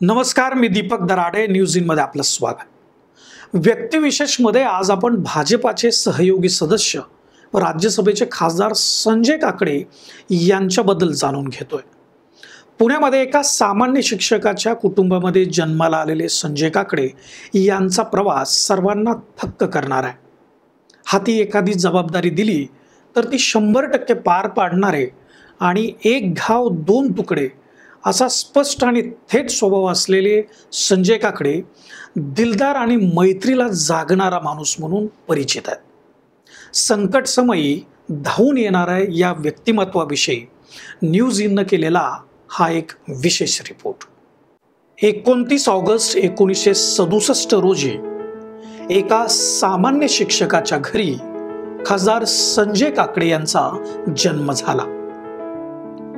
नमस्कार, मी Deepak Darade. News in मध्ये आपलं स्वागत. व्यक्तिविशेषमध्ये आज आपण भाजपाचे सहयोगी सदस्य व राज्यसभेचे खासदार संजय काकडे यांच्याबद्दल जाणून घेतोय. पुण्यामध्ये एका सामान्य शिक्षकाच्या कुटुंबामध्ये जन्माला आलेले संजय काकडे यांचा प्रवास सर्वांना थक्क करणार आहे. हाती एखादी जबाबदारी दिली तर ती 100% पार पाडणारे आणि एक घाव दोन तुकडे असा स्पष्ट आणि थेट स्वभाव असलेले संजय काकडे दिलदार आणि मैत्रीला जागणारा माणूस म्हणून परिचित आहेत. संकट समयी धावून येणाऱ्या या व्यक्तिमत्वाविषयी न्यूज इननं केलेला हा एक विशेष रिपोर्ट. 29 ऑगस्ट 1967 रोजी एका सामान्य शिक्षकाच्या घरी खासदार संजय काकडे यांचा जन्म झाला.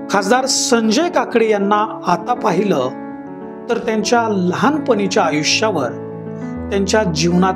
खासदार संजय काकडे यांना आता पाहिलं तर त्यांच्या लहानपणीच्या आयुष्यावर, त्यांच्या जीवनात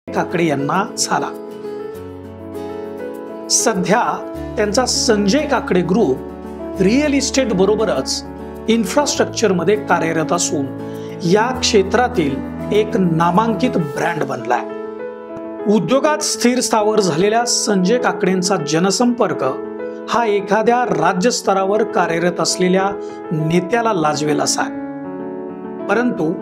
काकडे यांना झाला. सध्या त्यांचा Sanjay Kakade group real estate बरोबरच इन्फ्रास्ट्रक्चर मध्ये कार्यरत असून या क्षेत्रातील एक नामांकित ब्रँड बनलाय. उद्योगात स्थिर स्थावर झालेल्या संजय काकडेंचा जनसंपर्क हा एखाद्या राज्य स्तरावर कार्यरत असलेल्या नेत्याला लाजवेल असा आहे. परंतु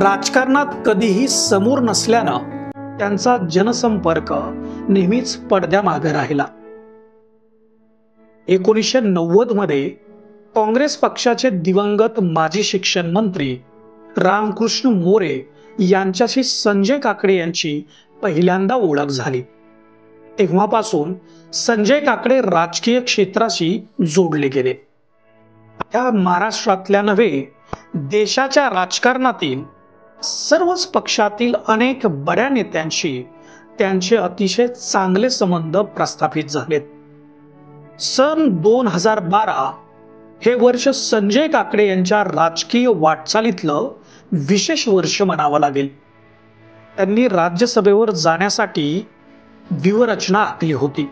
राजकारणात कधीही समोर नसल्यानं त्यांचा जनसंपर्क नेहमीच पडद्यामागे राहिला. 1990 मध्ये काँग्रेस पक्षाचे दिवंगत माजी शिक्षण मंत्री रामकृष्ण मोरे यांच्याशी संजय काकडे यांची पहिल्यांदा ओळख झाली. तेव्हापासून संजय काकडे राजकीय क्षेत्राशी जोडले गेले. त्या महाराष्ट्रातल्या नव्हे, देशाच्या राजकारणातील सर्वच पक्षातील अनेक बड्या नेत्यांशी त्यांचे अतिशय चांगले संबंध प्रस्थापित झालेत. सन 2012 हे वर्ष संजय काकडे यांच्या राजकीय वाटचालीतलं विशेष वर्ष म्हणावं लागेल. त्यांनी राज्यसभेवर जाण्यासाठी व्यूहरचना आखली होती.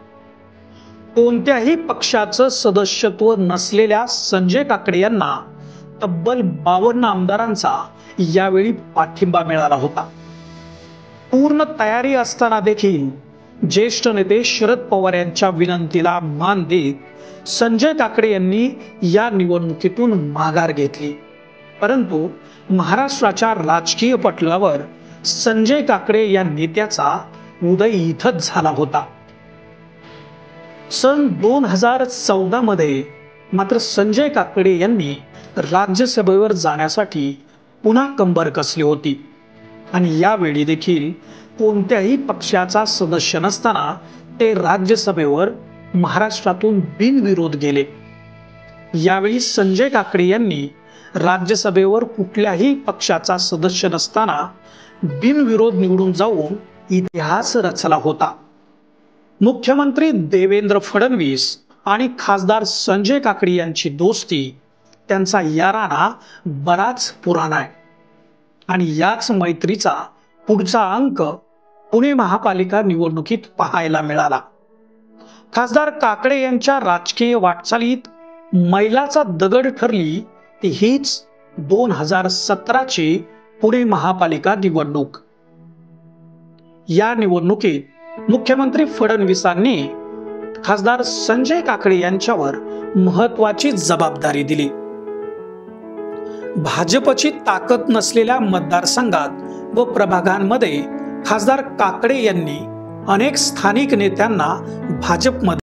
कोणत्याही पक्षाचं सदस्यत्व नसलेल्या संजय काकडे यांना तब्बल 52 आमदारांचा यावेळी पाठिंबा मिळाला होता. पूर्ण तयारी असताना देखील ज्येष्ठ नेते शरद पवार यांच्या विनंतीला मान देत संजय काकडे यांनी या निवडणुकीतून माघार घेतली. परंतु महाराष्ट्राच्या राजकीय पटलावर संजय काकडे या नेत्याचा उदय इथंच झाला होता. सन 2014 मध्ये मात्र संजय काकडे यांनी राज्यसभेवर जाण्यासाठी पुन्हा कंबर कसली होती आणि यावेळी देखील कोणत्याही पक्षाचा सदस्य नसताना ते राज्यसभेवर महाराष्ट्रातून बिनविरोध गेले. यावेळी संजय काकडे यांनी राज्यसभेवर कुठल्याही पक्षाचा सदस्य नसताना बिनविरोध निवडून जाऊन इतिहास रचला होता. मुख्यमंत्री देवेंद्र फडणवीस आणि खासदार संजय काकडे यांची दोस्ती, त्यांचा याराना बराच पुराणा आहे आणि याच मैत्रीचा पुढचा अंक पुणे महापालिका निवडणुकीत पाहायला मिळाला. खासदार काकडे यांच्या राजकीय वाटचालीत मैलाचा दगड ठरली ती हीच 2017ची पुणे महापालिका निवडणूक। या निवडणुकीत मुख्यमंत्री फडणवीसांनी खासदार संजय काकडे यांच्यावर महत्त्वाची जबाबदारी दिली। भाजपची ताकद नसलेल्या मतदारसंघात व प्रभागांमध्ये खासदार काकडे यांनी अनेक स्थानिक नेत्यांना भाजपमध्ये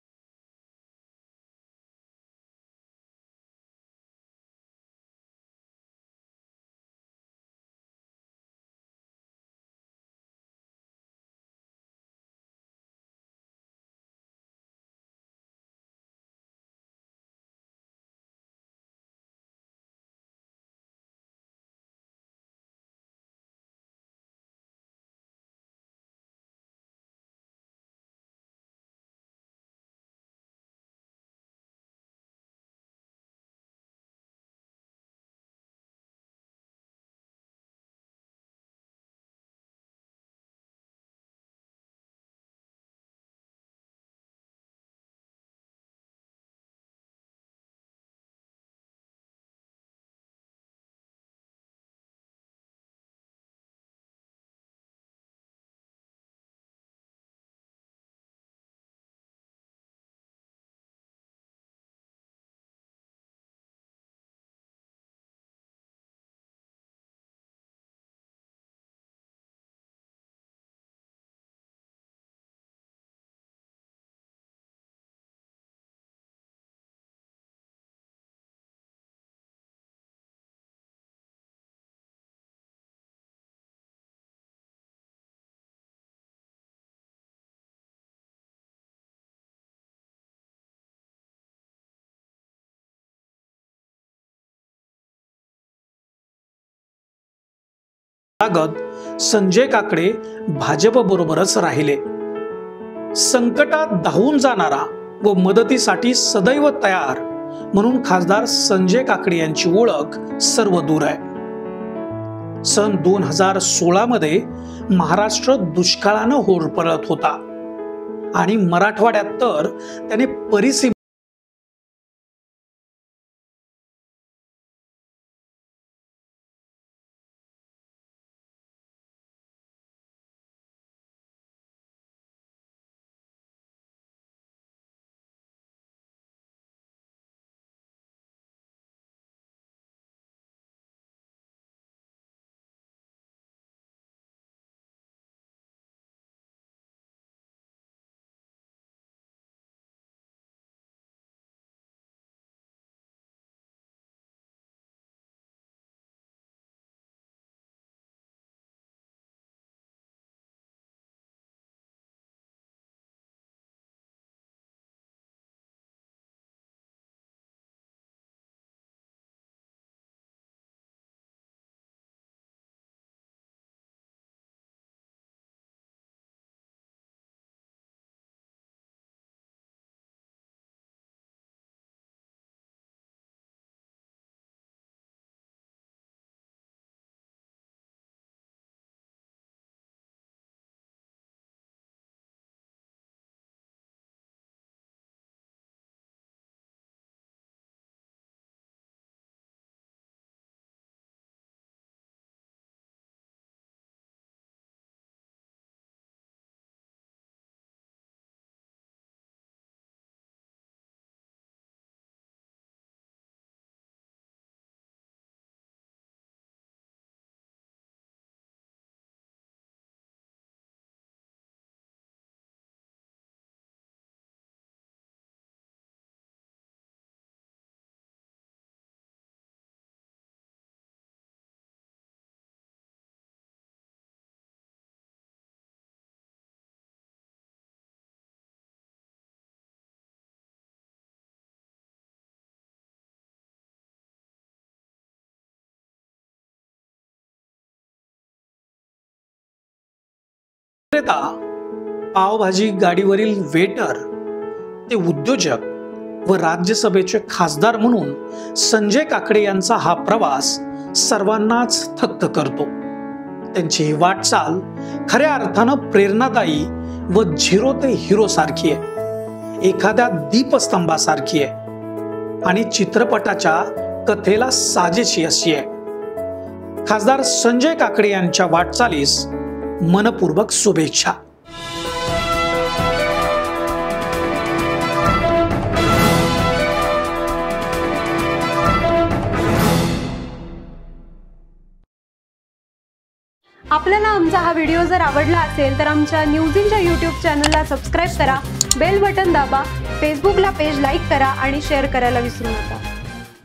संजय काकडे भाजप बरोबरच राहिले। संकटात धावून जाणारा व मदतीसाठी सदैव तयार म्हणून खासदार संजय काकडे यांची ओळख सर्व दूर आहे। सन 2016 मध्ये महाराष्ट्र दुष्काळानं होरपळत होता आणि मराठवाड्यात तर त्याने परिसीमा पावभाजी गाडीवरील वेटर ते उद्योजक व राज्यसभेचे खासदार म्हणून संजय काकडे यांचा हा प्रवास सर्वांनाच थक्क करतो। त्यांची ही वाटचाल खऱ्या अर्थानं प्रेरणादायी व झिरो ते हिरो सारखी आहे। एखाद्या दीपस्तंभासारखी आहे आणि चित्रपटाच्या कथेला साजेशी अशी आहे. खासदार संजय काकडे यांच्या वाटचालीस मनपूर्वक शुभेच्छा. आपल्याला आमचा हा व्हिडिओ जर आवडला असेल तर आमच्या न्यूज इंच्या यूट्यूब चॅनलला सबस्क्राईब करा, बेल बटन दाबा, फेसबुकला पेज लाईक करा आणि शेअर करायला विसरू नका.